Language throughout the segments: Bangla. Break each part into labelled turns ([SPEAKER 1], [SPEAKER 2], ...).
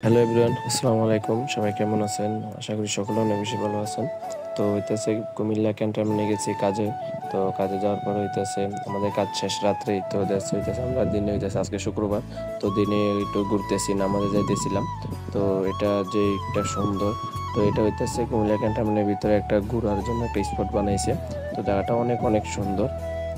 [SPEAKER 1] হ্যালো এভরিওয়ান, আসসালামু আলাইকুম। সবাই কেমন আছেন? আশা করি সকলে অনেক বেশি ভালো আছেন। তো হইতেছে কুমিল্লা ক্যান্টনমেন্টে গেছি কাজে। তো কাজে যাওয়ার পর হইতেছে আমাদের কাজ শেষ রাত্রেই। তো হইতেছে আমরা দিনে হইতেছে আজকে শুক্রবার। তো দিনে একটু ঘুরতেছি, নামাজে যাইতেছিলাম। তো এটা যে একটা সুন্দর, তো এটা হইতেছে কুমিল্লা ক্যান্টনমেন্টের ভিতরে একটা ঘোরার জন্য একটা স্পট বানাইছে। তো জায়গাটা অনেক অনেক সুন্দর।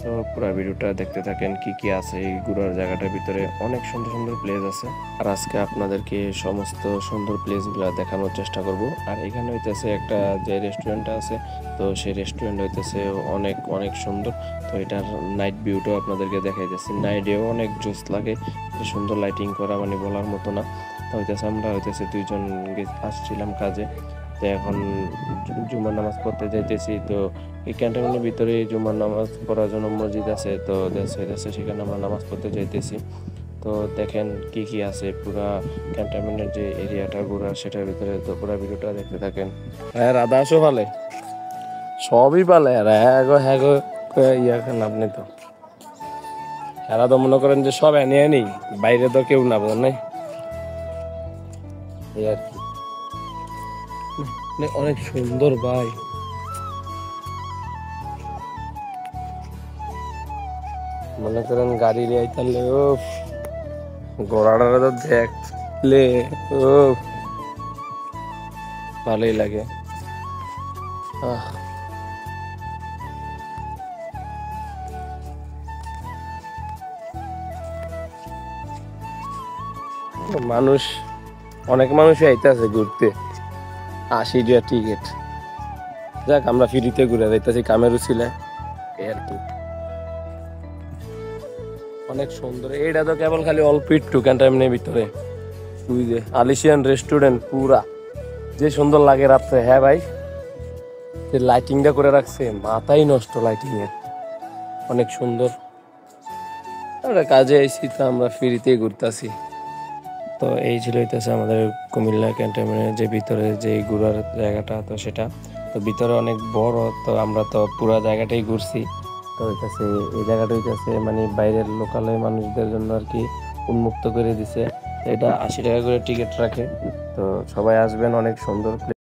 [SPEAKER 1] তো পুরো ভিডিওটা দেখতে থাকেন কি কি আছে এই ঘোরার জায়গাটার ভিতরে। অনেক সুন্দর সুন্দর প্লেস আছে, আর আজকে আপনাদেরকে সমস্ত সুন্দর প্লেসগুলো দেখানোর চেষ্টা করব। আর এখানে হইতেছে একটা যে রেস্টুরেন্ট আছে, তো সেই রেস্টুরেন্ট হইতেছে অনেক অনেক সুন্দর। তো এটার নাইট ভিউটাও আপনাদেরকে দেখাইতেছি। নাইটেও অনেক জোস লাগে, যে সুন্দর লাইটিং করা মানে বলার মতো না। তো হইতেছে আমরা হইতেছে দুইজন আসছিলাম কাজে। তো এখন জুমার নামাজ পড়তে যাইতেছি। তো এই ক্যান্টনমেন্টের ভিতরে জুমার নামাজ পড়ার জন্য মসজিদ আছে। তো সেখানে আমরা নামাজ পড়তে যাইতেছি। তো দেখেন কি কি আছে পুরা ক্যান্টনমেন্টের যে এরিয়াটা ঘোরা, সেটার ভিতরে। তো পুরা ভিডিওটা দেখতে থাকেন। হ্যাঁ, রাধা আসো পালে, সবই পালে। আর হ্যাঁ গো হ্যাঁ গো, ইয়া খান আপনি তো এরা তো মনে করেন যে সব এনে নেই, বাইরে তো কেউ না, বোঝেন নাই এই আর কি। অনেক সুন্দর ভাই, মনে করেন গাড়ি নিয়ে আইতালে ও ঘোড়াটা তো দেখলে ও ভালোই লাগে। আহ, মানুষ, অনেক মানুষই আইতাছে ঘুরতে, 80 টাকা টিকিট। যাক, আমরা ফ্রিতে ঘুরে যাইতেছি কামের উছিলায়, এই আর কি। অনেক সুন্দর। এইটা তো কেবল খালি অল্প একটু ক্যান্টনমেন্টের ভিতরে। তুই যে আলিশিয়ান রেস্টুরেন্ট পুরা যে সুন্দর লাগে রাত্রে। হ্যাঁ ভাই, যে লাইটিংটা করে রাখছে মাথাই নষ্ট লাইটিং এর, অনেক সুন্দর। আমরা কাজে আইছি, তো আমরা ফ্রিতেই ঘুরতেছি। তো এই ছিল হইতেছে আমাদের কুমিল্লা ক্যান্টনমেন্টের যে ভিতরে যে ঘোরার জায়গাটা, তো সেটা তো ভিতরে অনেক বড়। তো আমরা তো পুরো জায়গাটাই ঘুরছি। তো হইতেছে এই জায়গাটা হইতেছে মানে বাইরের লোকালের মানুষদের জন্য আর কি উন্মুক্ত করে দিছে। এটা 80 টাকা করে টিকিট রাখে। তো সবাই আসবেন, অনেক সুন্দর।